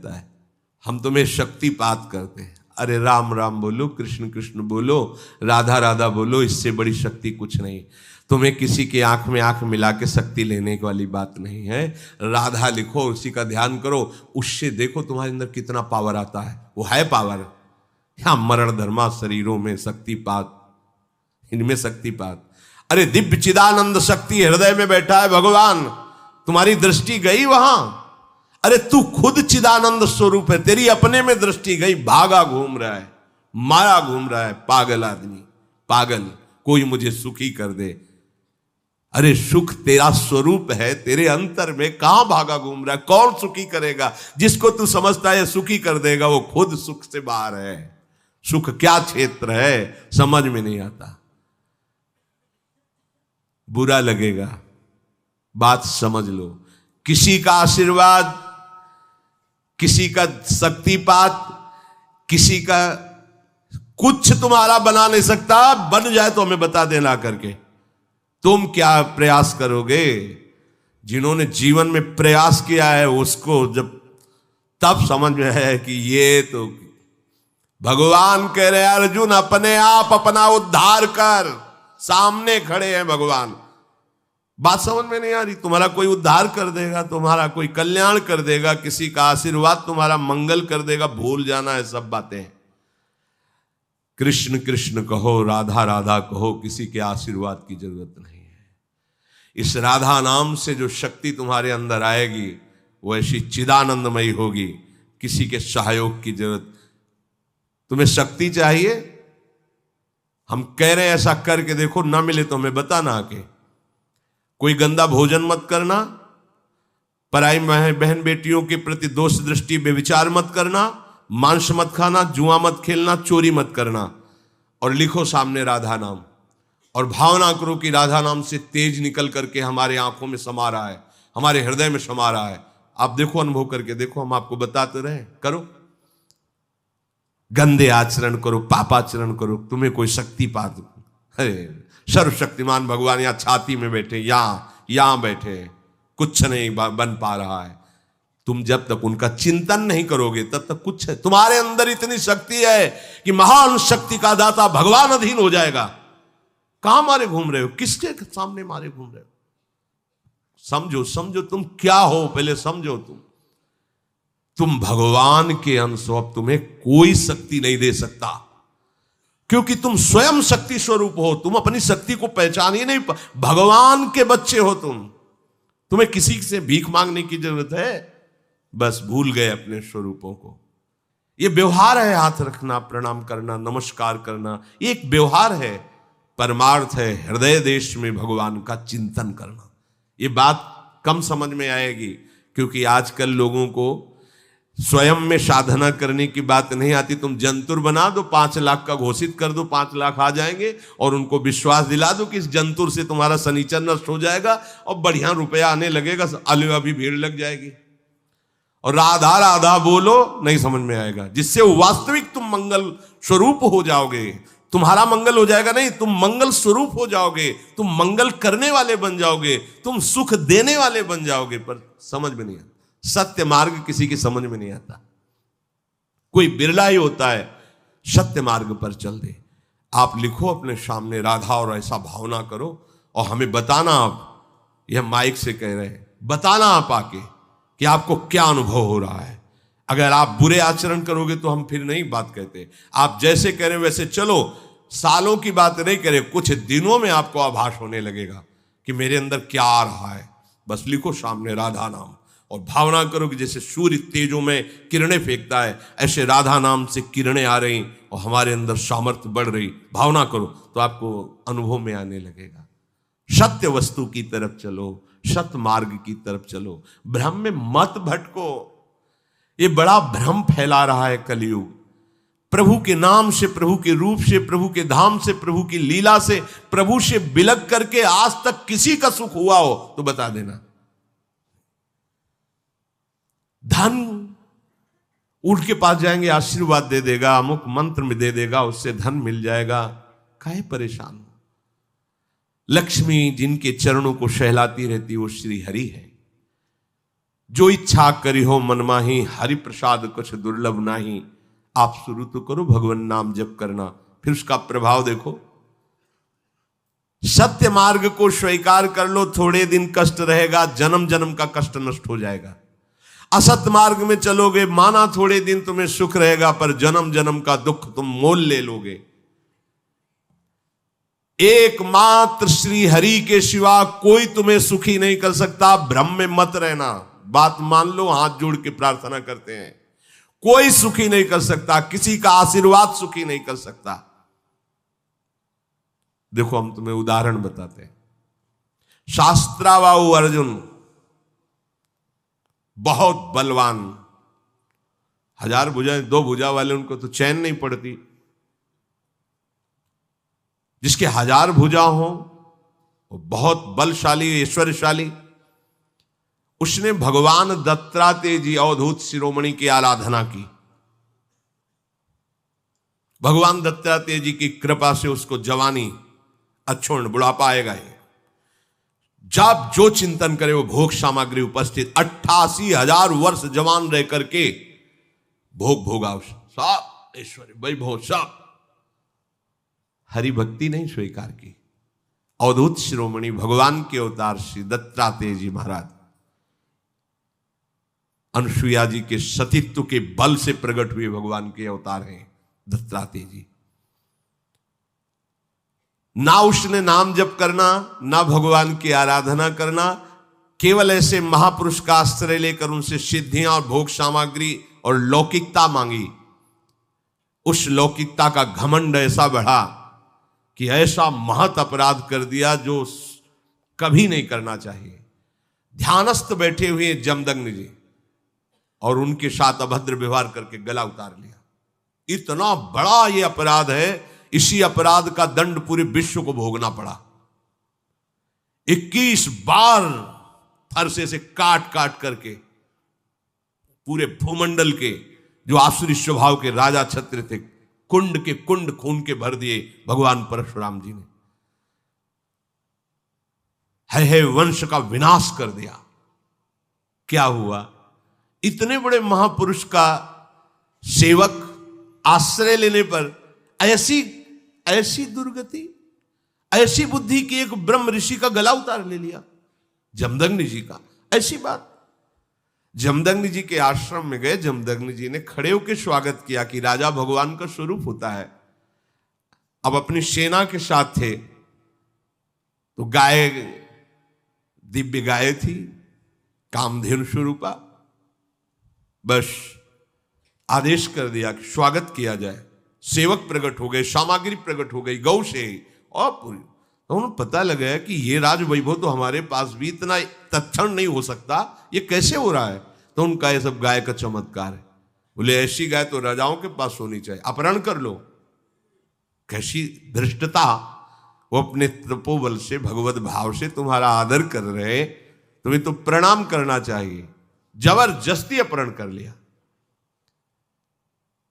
मिलता है। हम तुम्हें शक्तिपात करते हैं। अरे राम राम बोलो, कृष्ण कृष्ण बोलो, राधा राधा बोलो, इससे बड़ी शक्ति कुछ नहीं। तुम्हें किसी के आंख में आंख मिला के शक्ति लेने वाली बात नहीं है। राधा लिखो, उसी का ध्यान करो, उससे देखो तुम्हारे अंदर कितना पावर आता है। वो है पावर। या मरण धर्मा शरीरों में शक्तिपात, इनमें शक्तिपात। अरे दिव्य चिदानंद शक्ति हृदय में बैठा है भगवान। तुम्हारी दृष्टि गई वहां? अरे तू खुद चिदानंद स्वरूप है, तेरी अपने में दृष्टि गई, भागा घूम रहा है, माया घूम रहा है। पागल आदमी, पागल, कोई मुझे सुखी कर दे। अरे सुख तेरा स्वरूप है, तेरे अंतर में, कहां भागा घूम रहा है? कौन सुखी करेगा? जिसको तू समझता है सुखी कर देगा, वो खुद सुख से बाहर है। सुख क्या क्षेत्र है समझ में नहीं आता। बुरा लगेगा, बात समझ लो। किसी का आशीर्वाद, किसी का शक्तिपात, किसी का कुछ तुम्हारा बना नहीं सकता। बन जाए तो हमें बता देना करके। तुम क्या प्रयास करोगे? जिन्होंने जीवन में प्रयास किया है उसको जब तब समझ में है कि ये तो भगवान कह रहे हैं, अर्जुन अपने आप अपना उद्धार कर। सामने खड़े हैं भगवान। बात समझ में नहीं आ रही? तुम्हारा कोई उद्धार कर देगा, तुम्हारा कोई कल्याण कर देगा, किसी का आशीर्वाद तुम्हारा मंगल कर देगा, भूल जाना है सब बातें। कृष्ण कृष्ण कहो, राधा राधा कहो, किसी के आशीर्वाद की जरूरत नहीं है। इस राधा नाम से जो शक्ति तुम्हारे अंदर आएगी वो ऐसी चिदानंदमयी होगी, किसी के सहयोग की जरूरत। तुम्हें शक्ति चाहिए, हम कह रहे हैं ऐसा करके देखो, ना मिले तो हमें बताना आके। कोई गंदा भोजन मत करना, पराई बहन बेटियों के प्रति दोष दृष्टि बेविचार मत करना, मांस मत खाना, जुआ मत खेलना, चोरी मत करना। और लिखो सामने राधा नाम, और भावना करो कि राधा नाम से तेज निकल करके हमारे आंखों में समा रहा है, हमारे हृदय में समा रहा है। आप देखो, अनुभव करके देखो, हम आपको बताते रहे। करो, गंदे आचरण करो, पापाचरण करो, तुम्हें कोई शक्ति पा दो। अरे सर्वशक्तिमान भगवान यहाँ छाती में बैठे, यहां बैठे, कुछ नहीं बन पा रहा है। तुम जब तक उनका चिंतन नहीं करोगे तब तक कुछ है। तुम्हारे अंदर इतनी शक्ति है कि महान शक्ति का दाता भगवान अधीन हो जाएगा। कहां मारे घूम रहे हो? किसके सामने मारे घूम रहे हो? समझो, समझो तुम क्या हो, पहले समझो। तुम भगवान के अंश हो। अब तुम्हें कोई शक्ति नहीं दे सकता, क्योंकि तुम स्वयं शक्ति स्वरूप हो। तुम अपनी शक्ति को पहचान ही नहीं, भगवान के बच्चे हो तुम। तुम्हें किसी से भीख मांगने की जरूरत है? बस भूल गए अपने स्वरूपों को। ये व्यवहार है, हाथ रखना, प्रणाम करना, नमस्कार करना, ये एक व्यवहार है। परमार्थ है हृदय देश में भगवान का चिंतन करना। ये बात कम समझ में आएगी, क्योंकि आजकल लोगों को स्वयं में साधना करने की बात नहीं आती। तुम जंतुर बना दो, 5 लाख का घोषित कर दो, 5 लाख आ जाएंगे, और उनको विश्वास दिला दो कि इस जंतुर से तुम्हारा शनिचर नष्ट हो जाएगा और बढ़िया रुपया आने लगेगा, अलवा भी भीड़ लग जाएगी। और राधा राधा बोलो, नहीं समझ में आएगा। जिससे वास्तविक तुम मंगल स्वरूप हो जाओगे। तुम्हारा मंगल हो जाएगा नहीं, तुम मंगल स्वरूप हो जाओगे, तुम मंगल करने वाले बन जाओगे, तुम सुख देने वाले बन जाओगे। पर समझ में नहीं आता, सत्य मार्ग किसी की समझ में नहीं आता। कोई बिरला ही होता है सत्य मार्ग पर चल दे। आप लिखो अपने सामने राधा और ऐसा भावना करो, और हमें बताना। आप यह माइक से कह रहे हैं, बताना आप आके कि आपको क्या अनुभव हो रहा है। अगर आप बुरे आचरण करोगे तो हम फिर नहीं बात कहते। आप जैसे कह रहे हैं वैसे चलो, सालों की बात नहीं करें, कुछ दिनों में आपको आभास होने लगेगा कि मेरे अंदर क्या आ रहा है। बस लिखो सामने राधा नाम, और भावना करो कि जैसे सूर्य तेजों में किरणें फेंकता है, ऐसे राधा नाम से किरणें आ रही और हमारे अंदर सामर्थ्य बढ़ रही। भावना करो तो आपको अनुभव में आने लगेगा। सत्य वस्तु की तरफ चलो, सत्य मार्ग की तरफ चलो, भ्रम में मत भटको। ये बड़ा भ्रम फैला रहा है कलयुग। प्रभु के नाम से, प्रभु के रूप से, प्रभु के धाम से, प्रभु की लीला से, प्रभु से बिलक करके आज तक किसी का सुख हुआ हो तो बता देना। धन उनके पास जाएंगे, आशीर्वाद दे देगा, अमुक मंत्र में दे देगा, उससे धन मिल जाएगा। काहे परेशान हो? लक्ष्मी जिनके चरणों को सहलाती रहती वो श्री हरि है। जो इच्छा करी हो मन माही, हरि प्रसाद कुछ दुर्लभ नाही। आप शुरू तो करो भगवान नाम जप करना, फिर उसका प्रभाव देखो। सत्य मार्ग को स्वीकार कर लो, थोड़े दिन कष्ट रहेगा, जन्म जन्म का कष्ट नष्ट हो जाएगा। असत्य मार्ग में चलोगे, माना थोड़े दिन तुम्हें सुख रहेगा, पर जन्म जन्म का दुख तुम मोल ले लोगे। एकमात्र श्री हरि के सिवा कोई तुम्हें सुखी नहीं कर सकता। भ्रम में मत रहना, बात मान लो, हाथ जोड़ के प्रार्थना करते हैं। कोई सुखी नहीं कर सकता, किसी का आशीर्वाद सुखी नहीं कर सकता। देखो हम तुम्हें उदाहरण बताते हैं। शास्त्राबाहु अर्जुन बहुत बलवान, 1000 भुजाएं, 2 भुजा वाले उनको तो चैन नहीं पड़ती। जिसके 1000 भुजा हो वो बहुत बलशाली, ऐश्वर्यशाली। उसने भगवान दत्तात्रेय जी अवधूत शिरोमणि की आराधना की। भगवान दत्तात्रेय जी की कृपा से उसको जवानी, अच्छोण, बुढ़ापा आएगा। जब जो चिंतन करे वो भोग सामग्री उपस्थित, 88,000 वर्ष जवान रह करके भोग भोगा, सब ऐश्वर्य वैभव सब। हरि भक्ति नहीं स्वीकार की। अवधूत शिरोमणि भगवान के अवतार श्री दत्तात्रेय जी महाराज अनुसुईया जी के सतीत्व के बल से प्रकट हुए भगवान के अवतार हैं दत्तात्रेय जी। ना उसने नाम जप करना, ना भगवान की आराधना करना, केवल ऐसे महापुरुष का आश्रय लेकर उनसे सिद्धियां और भोग सामग्री और लौकिकता मांगी। उस लौकिकता का घमंड ऐसा बढ़ा कि ऐसा महत अपराध कर दिया जो कभी नहीं करना चाहिए। ध्यानस्थ बैठे हुए जमदग्नि जी और उनके साथ अभद्र व्यवहार करके गला उतार लिया। इतना बड़ा ये अपराध है, इसी अपराध का दंड पूरे विश्व को भोगना पड़ा। 21 बार फरसे से काट काट करके पूरे भूमंडल के जो आसुरी स्वभाव के राजा छत्र थे, कुंड के कुंड खून के भर दिए भगवान परशुराम जी ने। है वंश का विनाश कर दिया। क्या हुआ? इतने बड़े महापुरुष का सेवक आश्रय लेने पर ऐसी दुर्गति, ऐसी बुद्धि की एक ब्रह्म ऋषि का गला उतार ले लिया, जमदग्नि जी का। ऐसी बात। जमदग्नि जी के आश्रम में गए, जमदग्नि जी ने खड़े होकर स्वागत किया कि राजा भगवान का स्वरूप होता है। अब अपनी सेना के साथ थे तो गाय, दिव्य गाय थी, कामधेनु स्वरूपा। बस आदेश कर दिया कि स्वागत किया जाए। सेवक प्रकट हो गए, सामग्री प्रकट हो गई गौ से और पूरी। तो उन्हें पता लगा कि ये राज वैभव तो हमारे पास भी इतना तत्क्षण नहीं हो सकता, ये कैसे हो रहा है? तो उनका ये सब गाय का चमत्कार है। बोले ऐसी गाय तो राजाओं के पास होनी चाहिए, अपहरण कर लो। कैसी धृष्टता! वो अपने तपोबल से, भगवत भाव से तुम्हारा आदर कर रहे, तुम्हें तो प्रणाम करना चाहिए। जबरदस्ती अपहरण कर लिया।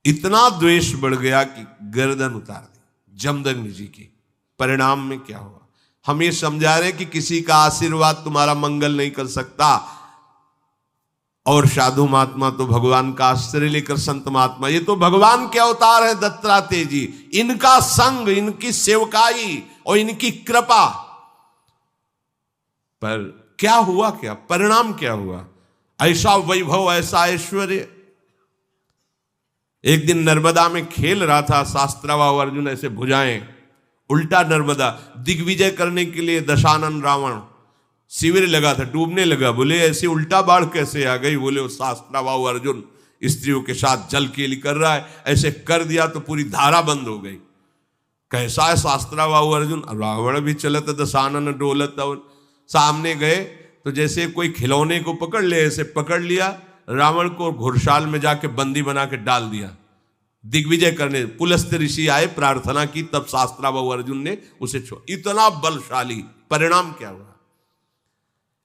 इतना द्वेष बढ़ गया कि गर्दन उतार दी जमदग्नि जी की। परिणाम में क्या हुआ? हम ये समझा रहे कि किसी का आशीर्वाद तुम्हारा मंगल नहीं कर सकता। और साधु महात्मा तो भगवान का आश्रय लेकर, संत महात्मा ये तो भगवान के अवतार है दत्तात्रेय जी। इनका संग, इनकी सेवकाई और इनकी कृपा पर क्या हुआ? क्या परिणाम क्या हुआ? ऐसा वैभव, ऐसा ऐश्वर्य। एक दिन नर्मदा में खेल रहा था शास्त्राबाहु अर्जुन, ऐसे भुजाएं उल्टा नर्मदा दिग्विजय करने के लिए दशानन रावण शिविर लगा था, डूबने लगा। बोले ऐसे उल्टा बाढ़ कैसे आ गई? बोले वो शास्त्राबाहु अर्जुन स्त्रियों के साथ जल केली कर रहा है, ऐसे कर दिया तो पूरी धारा बंद हो गई। कैसा है शास्त्राबाहु अर्जुन? रावण भी चलत दशानन डोलत। और सामने गए तो जैसे कोई खिलौने को पकड़ ले, ऐसे पकड़ लिया, रावण को घुड़साल में जाके बंदी बना के डाल दिया। दिग्विजय करने पुलस्त ऋषि आए, प्रार्थना की, तब शास्त्राबाहु अर्जुन ने उसे छोड़। इतना बलशाली। परिणाम क्या हुआ?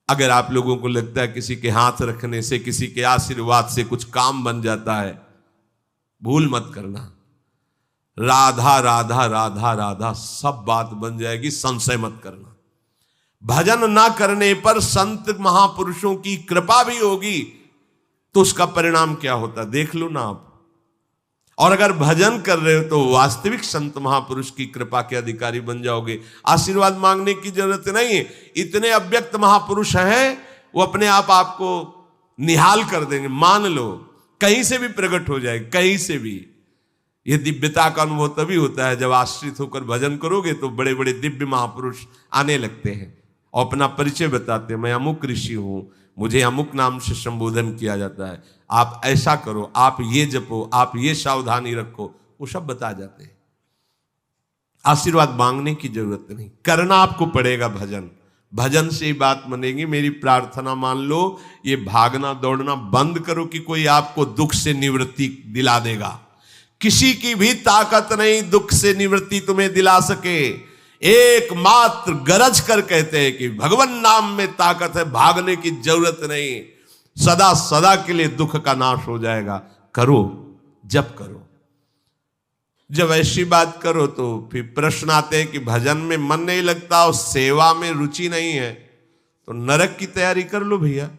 अगर आप लोगों को लगता है किसी के हाथ रखने से, किसी के आशीर्वाद से कुछ काम बन जाता है, भूल मत करना। राधा राधा राधा राधा सब बात बन जाएगी, संशय मत करना। भजन ना करने पर संत महापुरुषों की कृपा भी होगी तो उसका परिणाम क्या होता देख लो ना आप। और अगर भजन कर रहे हो तो वास्तविक संत महापुरुष की कृपा के अधिकारी बन जाओगे। आशीर्वाद मांगने की जरूरत नहीं है। इतने अव्यक्त महापुरुष हैं, वो अपने आप आपको निहाल कर देंगे। मान लो कहीं से भी प्रकट हो जाए, कहीं से भी। यह दिव्यता का अनुभव तभी होता है जब आश्रित होकर भजन करोगे तो बड़े बड़े दिव्य महापुरुष आने लगते हैं और अपना परिचय बताते हैं, मैं अमुक ऋषि हूं, मुझे अमुक नाम से संबोधन किया जाता है, आप ऐसा करो, आप ये जपो, आप ये सावधानी रखो, वो सब बता जाते हैं। आशीर्वाद मांगने की जरूरत नहीं, करना आपको पड़ेगा भजन। भजन से ही बात बनेगी। मेरी प्रार्थना मान लो, ये भागना दौड़ना बंद करो कि कोई आपको दुख से निवृत्ति दिला देगा। किसी की भी ताकत नहीं दुख से निवृत्ति तुम्हें दिला सके। एकमात्र गरज कर कहते हैं कि भगवान नाम में ताकत है, भागने की जरूरत नहीं। सदा सदा के लिए दुख का नाश हो जाएगा। करो, जप करो। जब ऐसी बात करो तो फिर प्रश्न आते हैं कि भजन में मन नहीं लगता और सेवा में रुचि नहीं है, तो नरक की तैयारी कर लो भैया।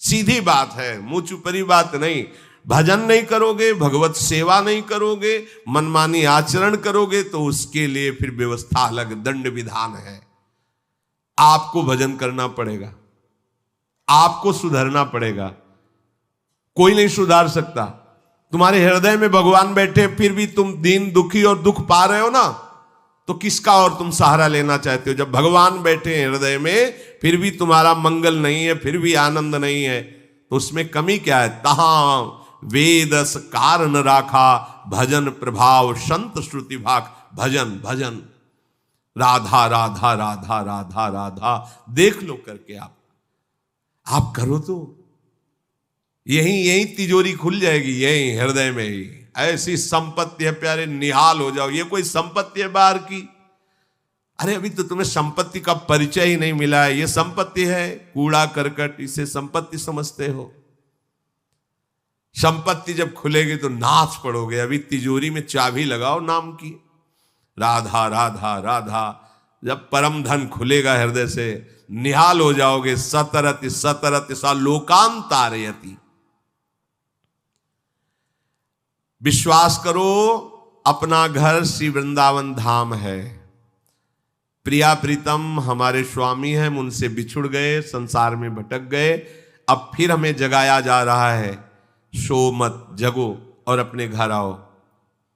सीधी बात है, मुंह चुपरी बात नहीं। भजन नहीं करोगे, भगवत सेवा नहीं करोगे, मनमानी आचरण करोगे तो उसके लिए फिर व्यवस्था अलग, दंड विधान है। आपको भजन करना पड़ेगा, आपको सुधरना पड़ेगा। कोई नहीं सुधार सकता। तुम्हारे हृदय में भगवान बैठे फिर भी तुम दीन दुखी और दुख पा रहे हो ना, तो किसका और तुम सहारा लेना चाहते हो? जब भगवान बैठे हैं हृदय में फिर भी तुम्हारा मंगल नहीं है, फिर भी आनंद नहीं है, तो उसमें कमी क्या है? तहां वेदस कारण राखा, भजन प्रभाव संत श्रुति भाग। भजन भजन, राधा राधा राधा राधा राधा, देख लो करके आप करो तो यही तिजोरी खुल जाएगी, यही हृदय में ही। ऐसी संपत्ति है प्यारे, निहाल हो जाओ। ये कोई संपत्ति है बाहर की? अरे अभी तो तुम्हें संपत्ति का परिचय ही नहीं मिला है। ये संपत्ति है कूड़ा करकट, इसे संपत्ति समझते हो? संपत्ति जब खुलेगी तो नाच पड़ोगे। अभी तिजोरी में चाबी लगाओ नाम की, राधा राधा राधा। जब परम धन खुलेगा हृदय से, निहाल हो जाओगे। सतरति सतरति सा लोकांतारयति। विश्वास करो, अपना घर श्री वृंदावन धाम है। प्रिया प्रीतम हमारे स्वामी हैं, उनसे बिछुड़ गए, संसार में भटक गए। अब फिर हमें जगाया जा रहा है, सो मत, जगो और अपने घर आओ।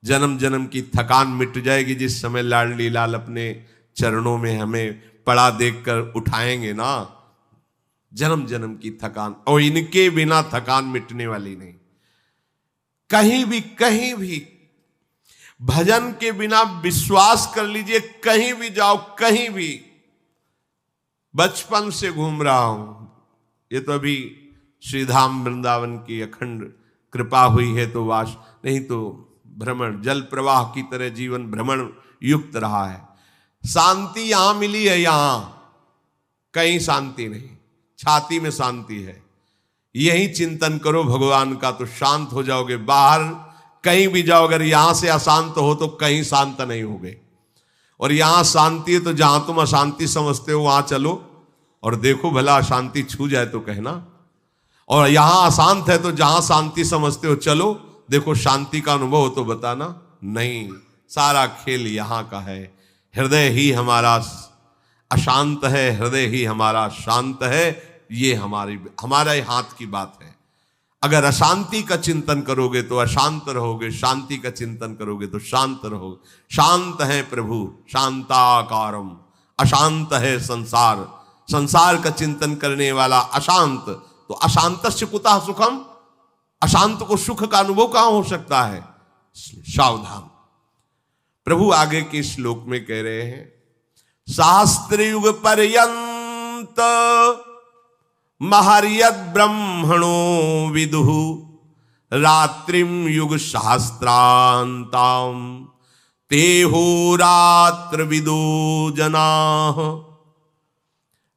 जन्म जन्म की थकान मिट जाएगी जिस समय लाडली लाल अपने चरणों में हमें पड़ा देखकर उठाएंगे ना। जन्म जन्म की थकान, और इनके बिना थकान मिटने वाली नहीं। कहीं भी भजन के बिना विश्वास कर लीजिए, कहीं भी जाओ, कहीं भी। बचपन से घूम रहा हूं, ये तो अभी श्रीधाम वृंदावन की अखंड कृपा हुई है तो वास, नहीं तो भ्रमण, जल प्रवाह की तरह जीवन भ्रमण युक्त रहा है। शांति यहां मिली है, यहां कहीं शांति नहीं, छाती में शांति है। यही चिंतन करो भगवान का तो शांत हो जाओगे। बाहर कहीं भी जाओ, अगर यहां से अशांत हो तो कहीं शांत नहीं होगे। और यहां शांति है तो जहां तुम अशांति समझते हो वहां चलो और देखो, भला अशांति छू जाए तो कहना। और यहां अशांत है तो जहां शांति समझते हो चलो, देखो शांति का अनुभव हो तो बताना। नहीं, सारा खेल यहां का है। हृदय ही हमारा अशांत है, हृदय ही हमारा शांत है। ये हमारे हाथ की बात है। अगर अशांति का चिंतन करोगे तो अशांत रहोगे, शांति का चिंतन करोगे तो शांत रहोगे। शांत है प्रभु शांताकारम, अशांत है संसार, संसार का चिंतन करने वाला अशांत। तो अशांतस्य कुतः सुखम, अशांत को सुख का अनुभव कहां हो सकता है? सावधान। प्रभु आगे के श्लोक में कह रहे हैं, शास्त्र युग पर्यंत महर्यद ब्रह्मणो विदुः रात्रिम युग शास्त्रांताम तेहो रात्र विदो जनाः।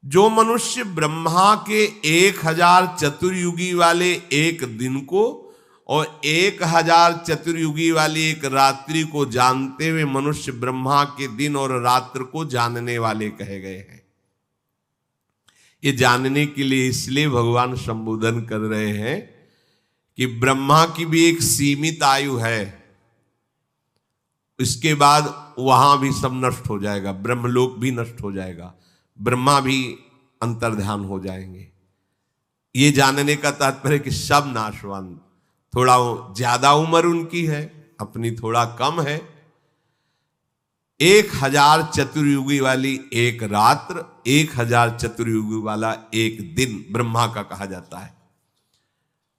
जो मनुष्य ब्रह्मा के 1000 चतुर्युगी वाले एक दिन को और 1000 चतुर्युगी वाली एक रात्रि को जानते हुए मनुष्य ब्रह्मा के दिन और रात्र को जानने वाले कहे गए हैं। ये जानने के लिए इसलिए भगवान संबोधन कर रहे हैं कि ब्रह्मा की भी एक सीमित आयु है, इसके बाद वहां भी सब नष्ट हो जाएगा, ब्रह्मलोक भी नष्ट हो जाएगा, ब्रह्मा भी अंतर्ध्यान हो जाएंगे। ये जानने का तात्पर्य कि सब नाशवान, थोड़ा ज्यादा उम्र उनकी है, अपनी थोड़ा कम है। 1000 चतुर्युगी वाली एक रात्र, 1000 चतुर्युगी वाला एक दिन ब्रह्मा का कहा जाता है।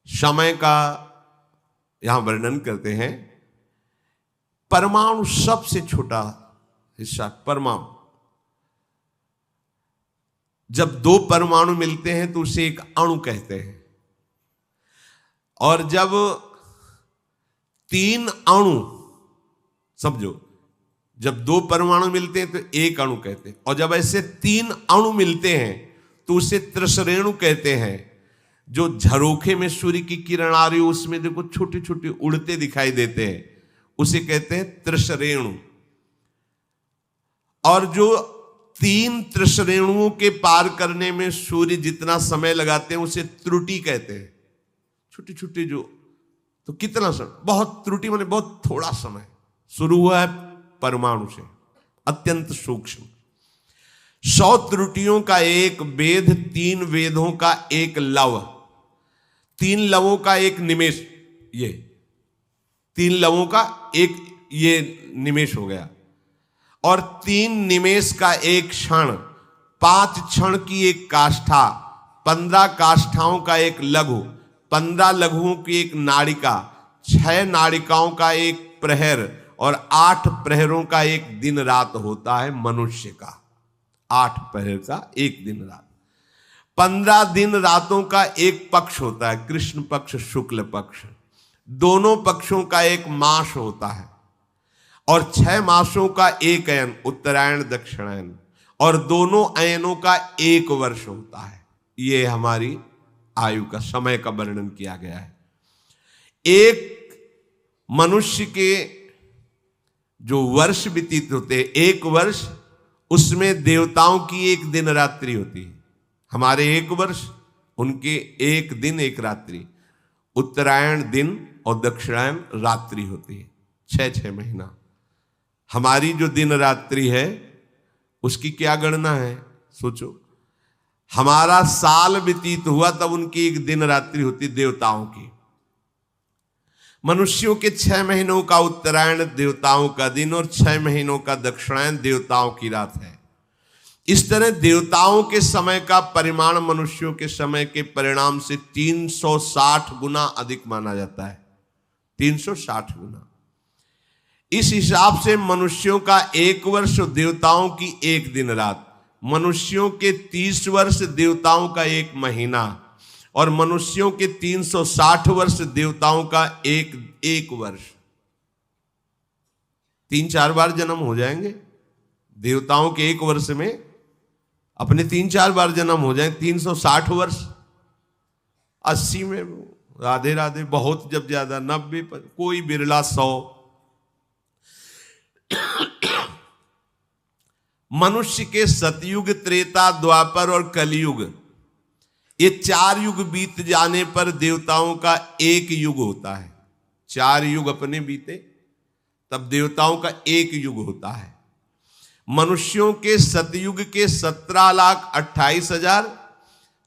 समय का यहां वर्णन करते हैं। परमाणु सबसे छोटा हिस्सा, परमाणु, जब 2 परमाणु मिलते हैं तो उसे एक अणु कहते हैं, और जब 3 अणु, समझो, जब 2 परमाणु मिलते हैं तो एक अणु कहते हैं, और जब ऐसे 3 अणु मिलते हैं तो उसे त्रिसरेणु कहते हैं। जो झरोखे में सूर्य की किरण आ रही हो उसमें देखो छोटे छोटे उड़ते दिखाई देते हैं, उसे कहते हैं त्रिसरेणु। और जो 3 त्रिसरेणुओं के पार करने में सूर्य जितना समय लगाते हैं उसे त्रुटि कहते हैं। छोटी छोटी जो, तो कितना समय, बहुत, त्रुटि माने बहुत थोड़ा समय। शुरू हुआ है परमाणु से, अत्यंत सूक्ष्म। 100 त्रुटियों का एक वेद, 3 वेदों का एक लव, 3 लवों का एक निमेष, ये 3 लवों का एक ये निमेष हो गया, और 3 निमेष का एक क्षण, 5 क्षण की एक काष्ठा, 15 काष्ठाओं का एक लघु, 15 लघुओं की एक नाड़िका, 6 नाड़िकाओं का एक प्रहर, और 8 प्रहरों का एक दिन रात होता है मनुष्य का। 8 प्रहर का एक दिन रात, 15 दिन रातों का एक पक्ष होता है, कृष्ण पक्ष शुक्ल पक्ष, दोनों पक्षों का एक मास होता है, और 6 मासों का एक अयन, उत्तरायण दक्षिणायन, और दोनों अयनों का 1 वर्ष होता है। ये हमारी आयु का, समय का वर्णन किया गया है। एक मनुष्य के जो वर्ष व्यतीत होते हैं, 1 वर्ष, उसमें देवताओं की 1 दिन रात्रि होती है। हमारे 1 वर्ष, उनके 1 दिन 1 रात्रि। उत्तरायण दिन और दक्षिणायन रात्रि होती है, 6-6 महीना। हमारी जो दिन रात्रि है उसकी क्या गणना है, सोचो। हमारा साल व्यतीत हुआ तब उनकी 1 दिन रात्रि होती देवताओं की। मनुष्यों के 6 महीनों का उत्तरायण देवताओं का दिन, और 6 महीनों का दक्षिणायन देवताओं की रात है। इस तरह देवताओं के समय का परिमाण मनुष्यों के समय के परिणाम से 360 गुना अधिक माना जाता है, 360 गुना। इस हिसाब से मनुष्यों का 1 वर्ष, देवताओं की 1 दिन रात, मनुष्यों के 30 वर्ष, देवताओं का 1 महीना, और मनुष्यों के 360 वर्ष, देवताओं का एक वर्ष। 3-4 बार जन्म हो जाएंगे देवताओं के 1 वर्ष में, अपने 3-4 बार जन्म हो जाए। 360 वर्ष, 80 में राधे राधे, बहुत जब ज्यादा 90 पर, कोई बिरला 100। मनुष्य के सतयुग, त्रेता, द्वापर और कलयुग, ये 4 युग बीत जाने पर देवताओं का 1 युग होता है। 4 युग अपने बीते तब देवताओं का 1 युग होता है। मनुष्यों के सतयुग के 17,28,000,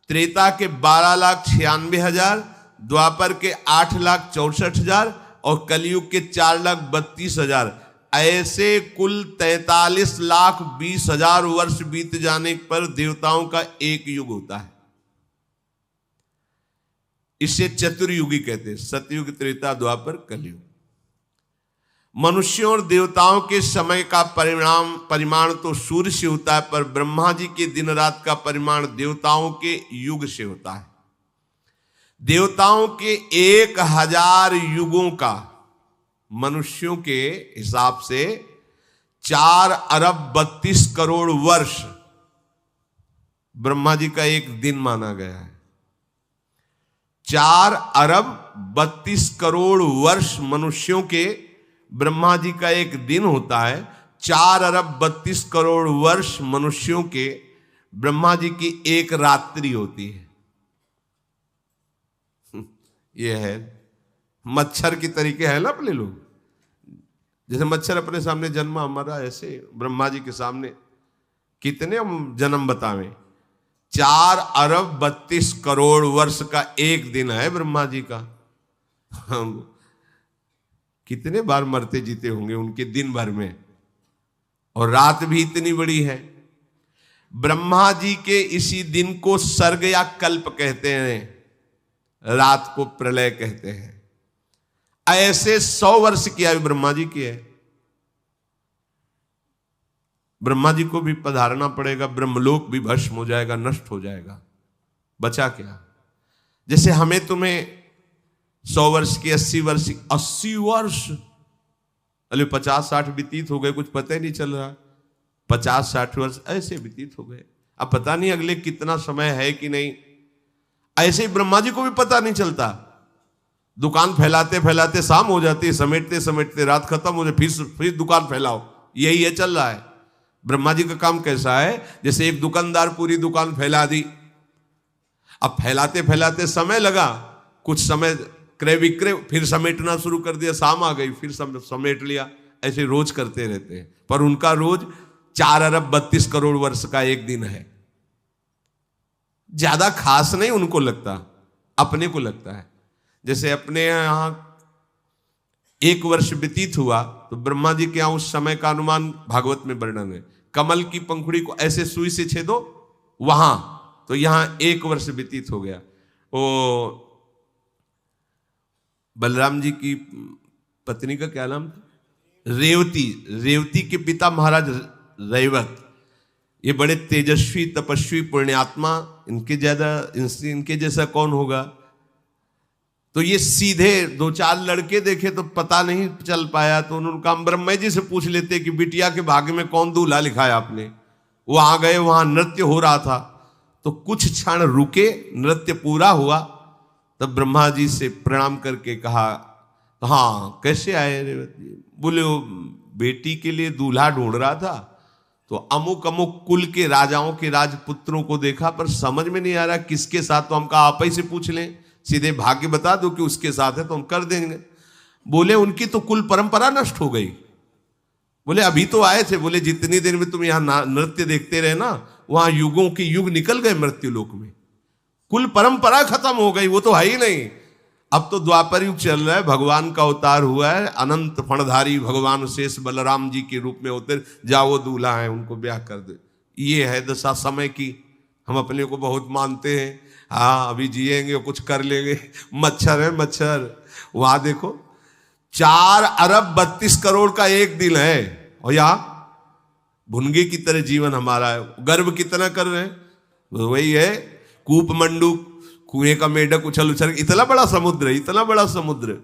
त्रेता के 12,96,000, द्वापर के 8,64,000 और कलयुग के 4,32,000, ऐसे कुल 43,20,000 वर्ष बीत जाने पर देवताओं का 1 युग होता है। इसे चतुर्युगी कहते हैं, सतयुग, त्रेता, द्वापर, कलयुग। मनुष्यों और देवताओं के समय का परिमाण तो सूर्य से होता है, पर ब्रह्मा जी के दिन रात का परिमाण देवताओं के युग से होता है। देवताओं के 1000 युगों का मनुष्यों के हिसाब से 4 अरब 32 करोड़ वर्ष ब्रह्मा जी का 1 दिन माना गया है। 4 अरब 32 करोड़ वर्ष मनुष्यों के ब्रह्मा जी का 1 दिन होता है। 4 अरब 32 करोड़ वर्ष मनुष्यों के ब्रह्मा जी की एक रात्रि होती है। ये है मच्छर की तरीके है ना अपने लोग, जैसे मच्छर अपने सामने जन्मा हमारा, ऐसे ब्रह्मा जी के सामने कितने हम जन्म बतावें। 4 अरब 32 करोड़ वर्ष का एक दिन है ब्रह्मा जी का। हम कितने बार मरते जीते होंगे उनके दिन भर में, और रात भी इतनी बड़ी है। ब्रह्मा जी के इसी दिन को सर्ग या कल्प कहते हैं, रात को प्रलय कहते हैं। ऐसे 100 वर्ष की आयु ब्रह्मा जी की है। ब्रह्मा जी को भी पधारना पड़ेगा, ब्रह्मलोक भी भस्म हो जाएगा, नष्ट हो जाएगा, बचा क्या। जैसे हमें तुम्हें 100 वर्ष की, 80 वर्ष, 80 वर्ष, अरे 50-60 व्यतीत हो गए, कुछ पता ही नहीं चल रहा। 50-60 वर्ष ऐसे व्यतीत हो गए, अब पता नहीं अगले कितना समय है कि नहीं। ऐसे ही ब्रह्मा जी को भी पता नहीं चलता। दुकान फैलाते फैलाते शाम हो जाती है, समेटते समेटते रात खत्म हो जाती, फिर दुकान फैलाओ, यही है चल रहा है। ब्रह्मा जी का काम कैसा है, जैसे एक दुकानदार पूरी दुकान फैला दी, अब फैलाते फैलाते समय लगा, कुछ समय क्रय विक्रय, फिर समेटना शुरू कर दिया, शाम आ गई फिर समेट लिया, ऐसे रोज करते रहते हैं। पर उनका रोज 4 अरब 32 करोड़ वर्ष का एक दिन है। ज्यादा खास नहीं उनको लगता, अपने को लगता है। जैसे अपने यहां 1 वर्ष व्यतीत हुआ, तो ब्रह्मा जी के यहां उस समय का अनुमान भागवत में वर्णन है। कमल की पंखुड़ी को ऐसे सुई से छेदो वहां, तो यहां 1 वर्ष व्यतीत हो गया। वो बलराम जी की पत्नी का क्या नाम था, रेवती। रेवती के पिता महाराज रैवत, ये बड़े तेजस्वी तपस्वी पुण्यात्मा, इनके जैसा कौन होगा। तो ये सीधे 2-4 लड़के देखे तो पता नहीं चल पाया, तो उन्होंने कहा ब्रह्मा जी से पूछ लेते कि बिटिया के भाग्य में कौन दूल्हा लिखा है आपने। वहां गए, वहां नृत्य हो रहा था, तो कुछ क्षण रुके, नृत्य पूरा हुआ, तब ब्रह्मा जी से प्रणाम करके कहा, हाँ कैसे आए रेवती। बोले वो बेटी के लिए दूल्हा ढूंढ रहा था, तो अमुक अमुक कुल के राजाओं के राजपुत्रों को देखा, पर समझ में नहीं आ रहा किसके साथ। तो हम कहा आप ही से पूछ लें, सीधे भाग्य बता दो कि उसके साथ है तो हम कर देंगे। बोले उनकी तो कुल परंपरा नष्ट हो गई। बोले अभी तो आए थे। बोले जितनी देर में तुम यहां नृत्य देखते रहे ना, वहां युगों के युग निकल गए मृत्यु लोक में, कुल परंपरा खत्म हो गई, वो तो है ही नहीं। अब तो द्वापर युग चल रहा है, भगवान का अवतार हुआ है, अनंत फणधारी भगवान शेष बलराम जी के रूप में होते, जाओ दूल्हा है उनको ब्याह कर दे। ये है दशा समय की। हम अपने को बहुत मानते हैं, हाँ अभी जिएंगे कुछ कर लेंगे, मच्छर है मच्छर। वहां देखो 4 अरब 32 करोड़ का एक दिन है, और यहां भुनगे की तरह जीवन हमारा है। गर्व कितना कर रहे हैं, वही है कूप मंडूक, कुएं का मेढक उछल उछल, इतना बड़ा समुद्र है, इतना बड़ा समुद्र।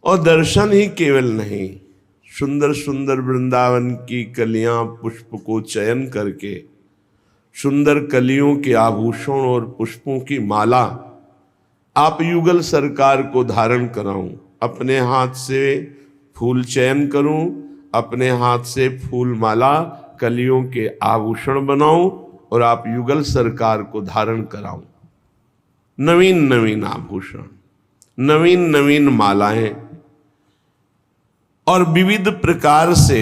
और दर्शन ही केवल नहीं, सुंदर सुंदर वृंदावन की कलियां पुष्प को चयन करके, सुंदर कलियों के आभूषण और पुष्पों की माला आप युगल सरकार को धारण कराऊं, अपने हाथ से फूल चयन करूं, अपने हाथ से फूल माला कलियों के आभूषण बनाऊं, और आप युगल सरकार को धारण कराऊं। नवीन नवीन आभूषण, नवीन नवीन मालाएं, और विविध प्रकार से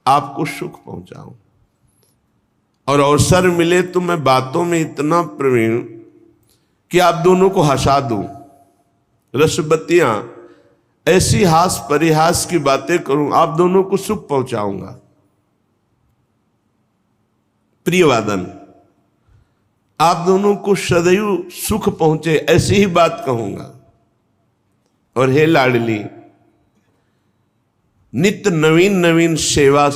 आपको सुख पहुंचाऊं। और अवसर मिले तो मैं बातों में इतना प्रवीण कि आप दोनों को हंसा दूं, रसबत्तियां ऐसी हास परिहास की बातें करूं, आप दोनों को सुख पहुंचाऊंगा। प्रियवादन, आप दोनों को सदैव सुख पहुंचे, ऐसी ही बात कहूंगा। और हे लाडली, नित्य नवीन नवीन सेवा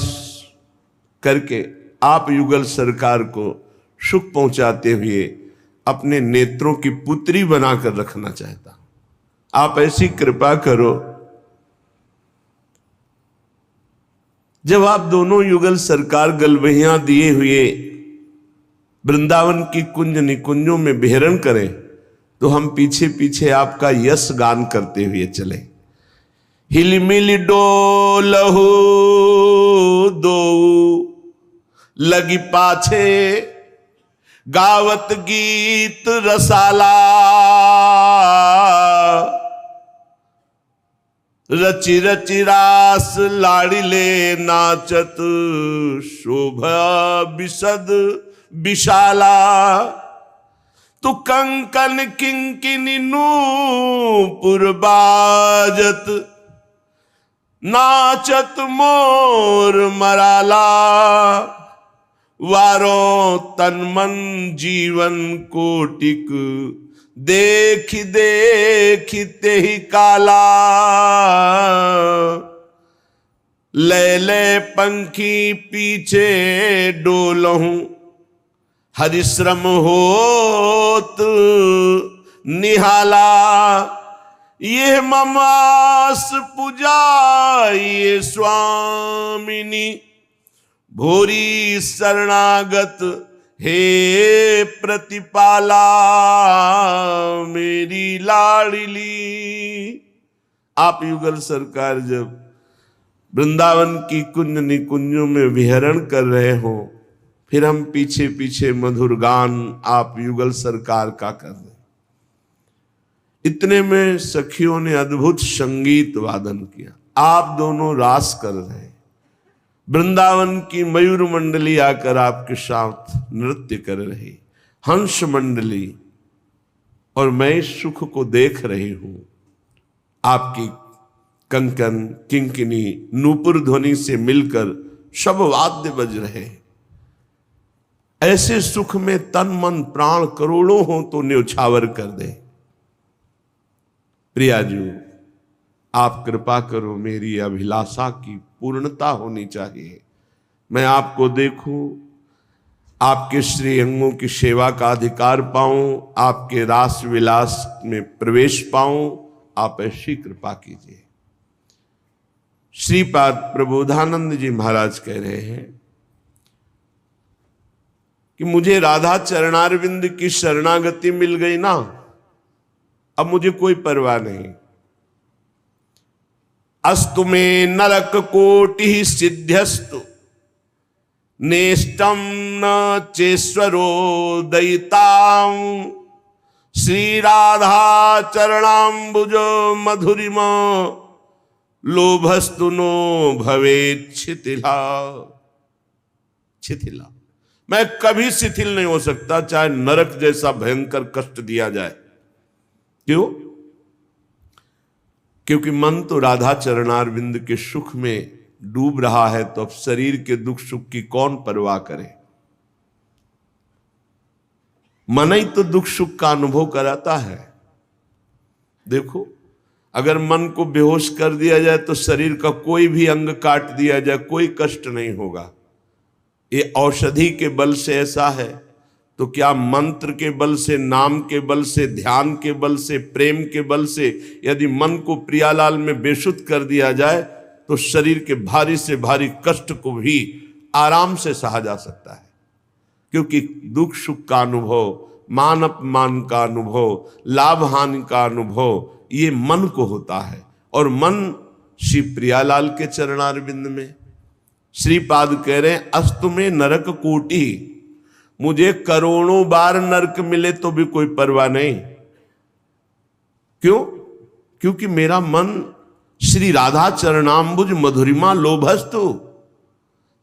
करके आप युगल सरकार को सुख पहुंचाते हुए अपने नेत्रों की पुत्री बनाकर रखना चाहता। आप ऐसी कृपा करो, जब आप दोनों युगल सरकार गलबहियां दिए हुए वृंदावन की कुंज निकुंजों में विहरण करें, तो हम पीछे पीछे आपका यश गान करते हुए चले। हिलमिल डोलहु दो लगी पाछे गावत गीत रसाला, रचि रचि रास लाड़िले नाचत शोभा विशद विशाला। तू कंकन किंकिनी नूपुर बाजत नाचत मोर मराला। वारों तन मन जीवन कोटिक देख देख ते ही काला। ले ले पंखी पीछे डोलहूं हरिश्रम होत निहाला। ये ममास पूजा ये स्वामिनी भोरी शरणागत हे प्रतिपाला। मेरी लाडली। आप युगल सरकार जब वृंदावन की कुंज निकुंजों में विहरण कर रहे हो, फिर हम पीछे पीछे मधुर गान आप युगल सरकार का कर रहे। इतने में सखियों ने अद्भुत संगीत वादन किया। आप दोनों रास कर रहे। वृंदावन की मयूर मंडली आकर आपके साथ नृत्य कर रही, हंस मंडली, और मैं सुख को देख रही हूं। आपकी कंकन किंकिनी नूपुर ध्वनि से मिलकर सब वाद्य बज रहे। ऐसे सुख में तन मन प्राण करोड़ों हो तो न्योछावर कर दे। प्रियाजू, आप कृपा करो, मेरी अभिलाषा की पूर्णता होनी चाहिए। मैं आपको देखूं, आपके श्री अंगों की सेवा का अधिकार पाऊं, आपके रास विलास में प्रवेश पाऊं। आप ऐसी कृपा कीजिए। श्रीपाद प्रबोधानंद जी महाराज कह रहे हैं कि मुझे राधा चरणारविंद की शरणागति मिल गई ना, अब मुझे कोई परवाह नहीं। अस्तु में नरक कोटि सिद्ध्यस्तु नेष्टम न चेश्वरो दयिताम। श्री राधा चरणाम्बुज मधुरिमा लोभस्तु नो भवेत् शिथिला। शिथिला, मैं कभी शिथिल नहीं हो सकता, चाहे नरक जैसा भयंकर कष्ट दिया जाए। क्यों? क्योंकि मन तो राधा चरणारविंद के सुख में डूब रहा है, तो अब शरीर के दुख सुख की कौन परवाह करे। मन ही तो दुख सुख का अनुभव कराता है। देखो, अगर मन को बेहोश कर दिया जाए तो शरीर का कोई भी अंग काट दिया जाए, कोई कष्ट नहीं होगा। ये औषधि के बल से ऐसा है, तो क्या मंत्र के बल से, नाम के बल से, ध्यान के बल से, प्रेम के बल से यदि मन को प्रियालाल में बेसुध कर दिया जाए तो शरीर के भारी से भारी कष्ट को भी आराम से सहा जा सकता है। क्योंकि दुख सुख का अनुभव, मान अपमान का अनुभव, लाभ हानि का अनुभव ये मन को होता है। और मन श्री प्रियालाल के चरणारविंद में। श्रीपाद कह रहे हैं, अस्तु में नरक कोटि, मुझे करोड़ों बार नरक मिले तो भी कोई परवाह नहीं। क्यों? क्योंकि मेरा मन श्री राधा चरणाम्बुज मधुरिमा लोभस्तु,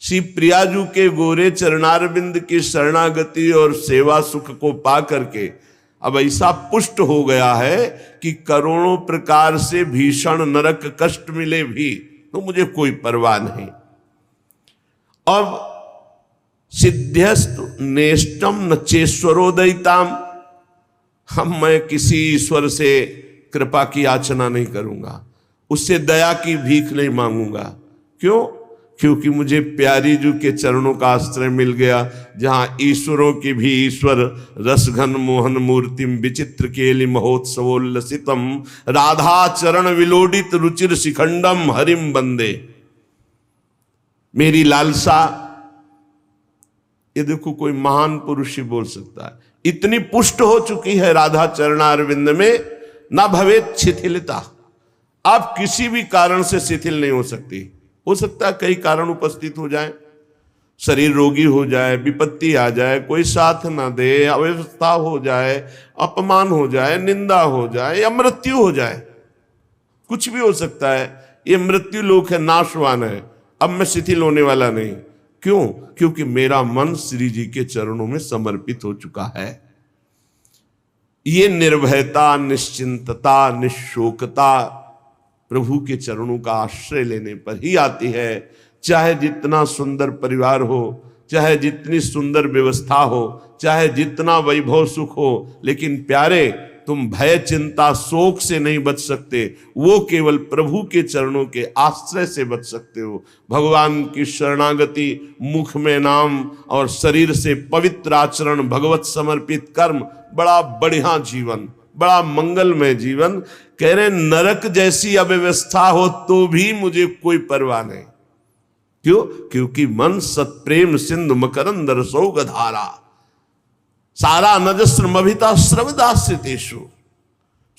श्री प्रियाजू के गोरे चरणारविंद की शरणागति और सेवा सुख को पा करके अब ऐसा पुष्ट हो गया है कि करोड़ों प्रकार से भीषण नरक कष्ट मिले भी तो मुझे कोई परवाह नहीं। अब सिद्ध्यस्तु नेष्टम न चेश्वरो दयिताम, हम मैं किसी ईश्वर से कृपा की याचना नहीं करूंगा, उससे दया की भीख नहीं मांगूंगा। क्यों? क्योंकि मुझे प्यारी जू के चरणों का आश्रय मिल गया, जहां ईश्वरों की भी ईश्वर रसघन मोहन मूर्तिम विचित्र केलि महोत्सवोल्लसितम राधा चरण विलोडित रुचिर शिखंडम हरिम बंदे। मेरी लालसा, ये देखो कोई महान पुरुष ही बोल सकता है, इतनी पुष्ट हो चुकी है राधा चरणारविंद में, ना भवेत शिथिलता। आप किसी भी कारण से शिथिल नहीं हो सकती। हो सकता है कई कारण उपस्थित हो जाएं। शरीर रोगी हो जाए, विपत्ति आ जाए, कोई साथ ना दे, अव्यवस्था हो जाए, अपमान हो जाए, निंदा हो जाए या मृत्यु हो जाए, कुछ भी हो सकता है। ये मृत्यु लोक है, नाशवान है, अब मैं शिथिल होने वाला नहीं। क्यों? क्योंकि मेरा मन श्री जी के चरणों में समर्पित हो चुका है। ये निर्भयता, निश्चिंतता, निशोकता प्रभु के चरणों का आश्रय लेने पर ही आती है। चाहे जितना सुंदर परिवार हो, चाहे जितनी सुंदर व्यवस्था हो, चाहे जितना वैभव सुख हो, लेकिन प्यारे तुम भय, चिंता, शोक से नहीं बच सकते। वो केवल प्रभु के चरणों के आश्रय से बच सकते हो। भगवान की शरणागति, मुख में नाम और शरीर से पवित्र आचरण, भगवत समर्पित कर्म, बड़ा बढ़िया जीवन, बड़ा मंगलमय जीवन। कह रहे नरक जैसी अव्यवस्था हो तो भी मुझे कोई परवाह नहीं। क्यों? क्योंकि मन सत्प्रेम सिंधु मकरंद रसोग धारा, सारा नजस्रमभिता श्रवदास्यतेषु।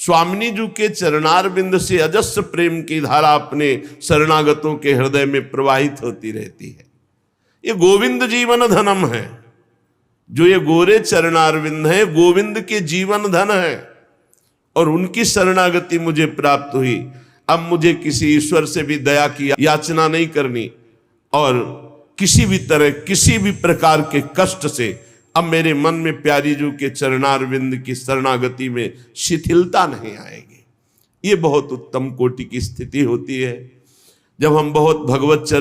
स्वामिनी जी के चरणारविंद से अजस्र प्रेम की धारा अपने शरणागतों के हृदय में प्रवाहित होती रहती है। ये गोविंद जीवन धनम है। जो ये गोरे चरणारविंद है, गोविंद के जीवन धन है, और उनकी शरणागति मुझे प्राप्त हुई। अब मुझे किसी ईश्वर से भी दया की याचना नहीं करनी, और किसी भी तरह, किसी भी प्रकार के कष्ट से अब मेरे मन में प्यारी जी के चरणारविंद की शरणागति में शिथिलता नहीं आएगी। ये बहुत उत्तम कोटि की स्थिति होती है जब हम बहुत भगवत